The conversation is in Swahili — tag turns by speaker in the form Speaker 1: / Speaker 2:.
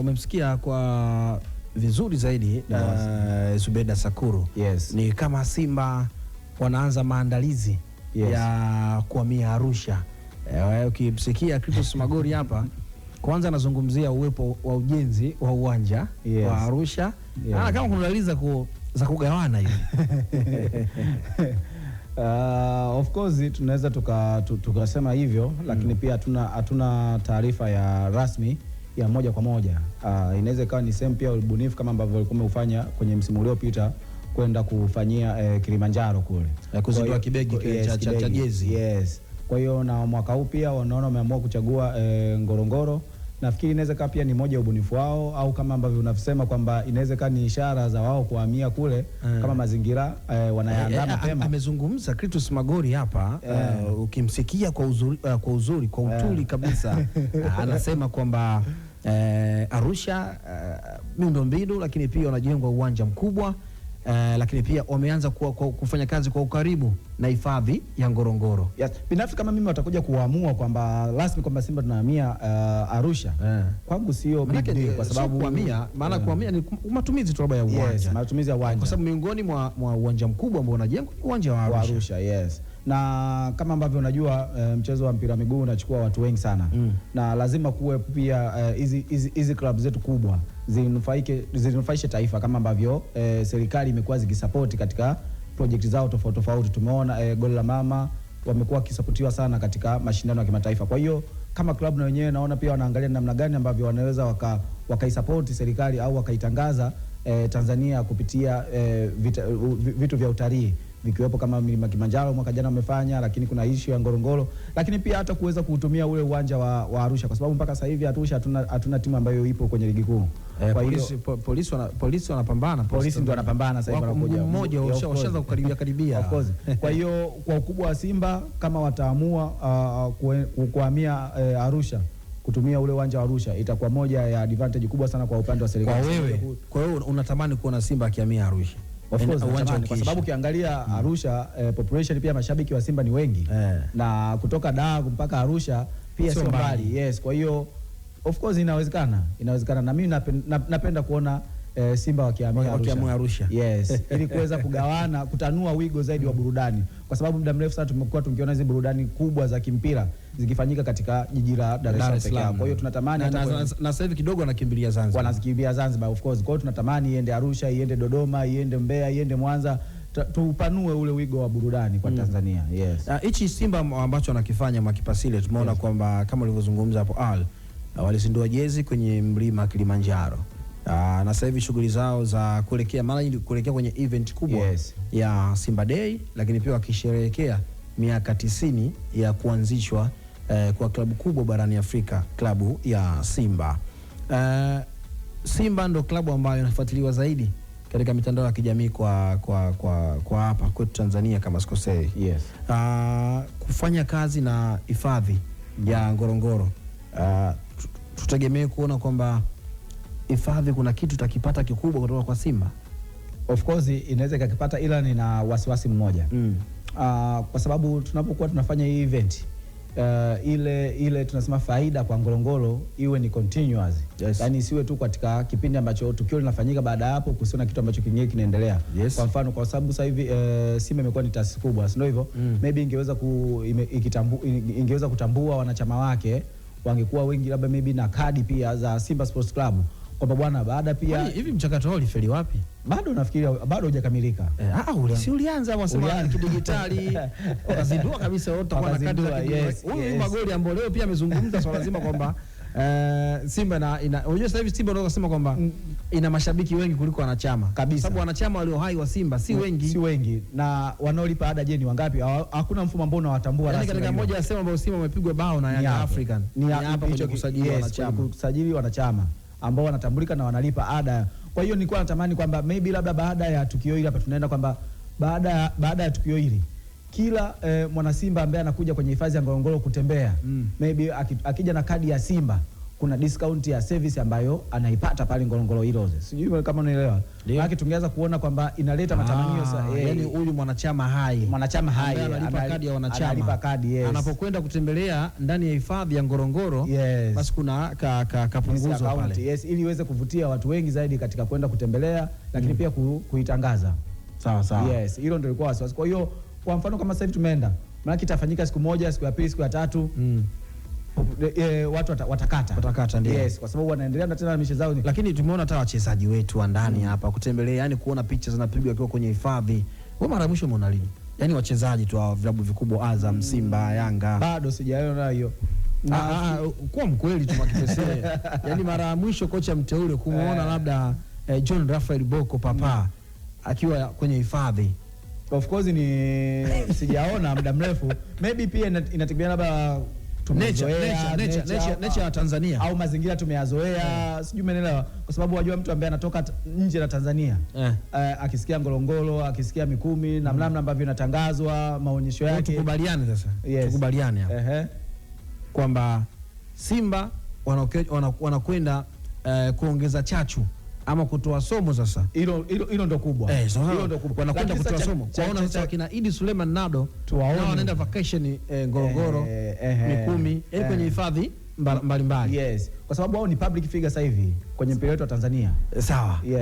Speaker 1: Umemsikia kwa vizuri zaidi Zubeda Sakuru.
Speaker 2: Yes.
Speaker 1: Ni kama Simba wanaanza maandalizi ya kuhamia Arusha. Ukimsikia Clatous Magori hapa kwanza anazungumzia uwepo wa ujenzi wa uwanja wa Arusha. Kama kunaliza za kugawana hivi.
Speaker 2: Of course tunaweza tukasema hivyo, lakini pia hatuna taarifa ya rasmi ya moja kwa moja. Inaweza ikawa ni sehemu pia ubunifu kama ambavyo walikuwa wameufanya kwenye msimu uliopita kwenda kufanyia Kilimanjaro kule.
Speaker 1: Kuzindua kibegi cha jezi.
Speaker 2: Yes. Kwa hiyo na mwaka huu pia wanaona wameamua kuchagua Ngorongoro. Nafikiri inaweza kaa pia ni moja ya ubunifu wao, au kama ambavyo unasema kwamba inaweza kaa ni ishara za wao kuhamia kule kama mazingira wanayaandaa mapema.
Speaker 1: Amezungumza Clatous Magori hapa, ukimsikia kwa uzuri, kwa utuli kabisa. Anasema kwamba Arusha miundombinu, lakini pia wanajengwa uwanja mkubwa, lakini pia wameanza kufanya kazi kwa ukaribu na hifadhi ya Ngorongoro.
Speaker 2: Yes. Binafsi kama mimi watakuja kuamua kwamba rasmi kwamba Simba tunahamia Arusha, kwangu sio big deal, kwa sababu
Speaker 1: kuhamia maana kuhamia ni matumizi tu ya uwanja.
Speaker 2: Yes, matumizi ya uwanja.
Speaker 1: Kwa sababu miongoni mwa uwanja mkubwa ambao unajengwa ni uwanja wa Arusha.
Speaker 2: Yes. Na kama ambavyo unajua mchezo wa mpira miguu unachukua watu wengi sana. Na lazima kuwe pia hizi club zetu kubwa zinufaishe taifa, kama ambavyo serikali imekuwa zikisupport katika project zao tofauti. Tumeona Goli la Mama wamekuwa wakisapotiwa sana katika mashindano ya kimataifa. Kwa hiyo kama club na wenyewe naona pia wanaangalia namna gani ambavyo wanaweza wakaisupport serikali au wakaitangaza Tanzania kupitia vitu vya utalii, vikiwepo kama Mlima Kilimanjaro mwaka jana wamefanya, lakini kuna issue ya Ngorongoro, lakini pia hata kuweza kutumia ule uwanja wa Arusha, kwa sababu mpaka sasa hivi Arusha hatuna timu ambayo ipo kwenye ligi kuu.
Speaker 1: Kwa hiyo polisi wanapambana,
Speaker 2: polisi ndio wanapambana sasa hivi, wanakuja
Speaker 1: mmoja washaanza kukaribia.
Speaker 2: Of course. Kwa hiyo kwa ukubwa wa Simba kama wataamua kuhamia Arusha, kutumia ule uwanja wa Arusha, itakuwa moja ya advantage kubwa sana kwa upande wa serikali.
Speaker 1: Kwa hiyo unatamani kuona Simba akihamia Arusha?
Speaker 2: Of course, kwa sababu ukiangalia Arusha population pia mashabiki wa Simba ni wengi, na kutoka Dar mpaka Arusha pia sio mbali. Yes, kwa hiyo of course inawezekana, na mimi napenda kuona Simba wakihamia
Speaker 1: Arusha.
Speaker 2: Yes, ili kuweza kugawana, kutanua wigo zaidi wa burudani, kwa sababu muda mrefu sana tumekuwa tukiona hizo burudani kubwa za kimpira zikifanyika katika jiji la Dar es Salaam. Kwa hiyo tunatamani
Speaker 1: na sasa hivi kidogo wanakimbilia Zanzibar.
Speaker 2: Wanakimbilia Zanzibar, of course. Kwa hiyo tunatamani iende Arusha, iende Dodoma, iende Mbeya, iende Mwanza, tupanue ule wigo wa burudani kwa Tanzania. Yes.
Speaker 1: Hichi Simba ambacho wanakifanya Mwakipasile, tumeona kwamba kama ulivyozungumza hapo walizindua jezi kwenye Mlima Kilimanjaro. Na sasa hivi shughuli zao za kuelekea kwenye event kubwa ya Simba Day, lakini pia wakisherehekea miaka 90 ya kuanzishwa kwa klabu kubwa barani Afrika, klabu ya Simba. Simba ndo klabu ambayo inafuatiliwa zaidi katika mitandao ya kijamii kwa hapa kwetu Tanzania kama sikosei.
Speaker 2: Yes.
Speaker 1: Kufanya kazi na hifadhi ya Ngorongoro, tutegemee kuona kwamba hifadhi kuna kitu takipata kikubwa kutoka kwa Simba.
Speaker 2: Of course inaweza ikakipata, ila nina wasiwasi mmoja. Kwa sababu tunapokuwa tunafanya hii event ile tunasema faida kwa Ngorongoro iwe ni continuous.
Speaker 1: Yes.
Speaker 2: Yani isiwe tu katika kipindi ambacho tukio linafanyika, baada ya hapo kusiona kitu ambacho kingine kinaendelea.
Speaker 1: Yes.
Speaker 2: Kwa mfano, kwa sababu sasa hivi Simba imekuwa ni taasisi kubwa, sio hivyo? Maybe ingeweza kutambua wanachama wake wangekuwa wengi, labda maybe na kadi pia za Simba Sports Club, kwamba bwana, baada pia
Speaker 1: hivi mchakato wao ulifeli wapi?
Speaker 2: Bado nafikiri bado hujakamilika.
Speaker 1: Si ulianza wasema kidigitali, wakazindua kabisa wote kwa kadi za huyu Magoli ambao leo pia amezungumza swala zima kwamba Simba unajua sasa hivi Simba unaweza kusema kwamba ina mashabiki wengi kuliko wanachama kabisa, sababu wanachama walio hai wa Simba si wengi, na wanaolipa ada je ni wangapi? Hakuna mfumo ambao unawatambua rasmi. Katika moja ya sema ambao Simba wamepigwa bao na Young African
Speaker 2: ni hapa kwenye kusajili wanachama ambao wanatambulika na wanalipa ada. Kwa hiyo nilikuwa natamani kwamba maybe labda baada ya tukio hili hapa tunaenda kwamba baada ya tukio hili kila mwana Simba ambaye anakuja kwenye hifadhi ya Ngorongoro kutembea, maybe akija na kadi ya Simba, kuna discount ya service ambayo anaipata pale Ngorongoro Heroes. Sijui kama unaelewa. Maana tungeanza kuona kwamba inaleta matamanio sasa.
Speaker 1: Yani huyu mwanachama hai analipa kadi ya wanachama.
Speaker 2: Analipa kadi, yes.
Speaker 1: Anapokwenda kutembelea ndani ya hifadhi ya Ngorongoro,
Speaker 2: yes.
Speaker 1: Basi kuna kapunguzo pale.
Speaker 2: Yes, ili iweze kuvutia watu wengi zaidi katika kwenda kutembelea, lakini pia kuitangaza.
Speaker 1: Sawa sawa.
Speaker 2: Yes, hilo ndio ilikuwa wasiwasi. Kwa hiyo kwa mfano kama sasa hivi tumeenda, maana kitafanyika siku moja, siku ya pili, siku ya tatu. Watu watakata
Speaker 1: ndio.
Speaker 2: Yes, kwa sababu wanaendelea na tena na mishe zao.
Speaker 1: Lakini tumeona hata wachezaji wetu wa ndani hapa kutembelea, yani kuona picha zinapigwa wakiwa kwenye hifadhi. Wewe mara mwisho umeona lini? Yani wachezaji tu wa vilabu vikubwa Azam, Simba, Yanga.
Speaker 2: Bado sijaona hiyo.
Speaker 1: Kwa mkweli tu makipesele. Yani mara mwisho kocha mteule kumuona labda John Raphael Boko Papa akiwa kwenye hifadhi.
Speaker 2: Of course ni sijaona muda mrefu. Maybe pia inategemea labda
Speaker 1: nature ya Tanzania
Speaker 2: au mazingira tumeyazoea, sijui umeelewa, kwa sababu wajua mtu ambaye anatoka nje na Tanzania akisikia Ngorongoro, akisikia Mikumi na namna ambavyo inatangazwa maonyesho yake.
Speaker 1: Tukubaliane sasa.
Speaker 2: Yes.
Speaker 1: Tukubaliane hapa kwamba Simba wanakwenda kuongeza chachu ama kutoa somo sasa.
Speaker 2: Hilo ndo kubwa.
Speaker 1: Hilo ndo kubwa. Wanakwenda kutoa somo. Kwaona sasa kina Idi Suleiman Nado nao wanaenda vacation Ngorongoro, Mikumi, kwenye hifadhi mbalimbali.
Speaker 2: Yes. Kwa sababu wao ni public figure sasa hivi kwenye mpira wetu wa Tanzania.
Speaker 1: Sawa.
Speaker 2: Yes.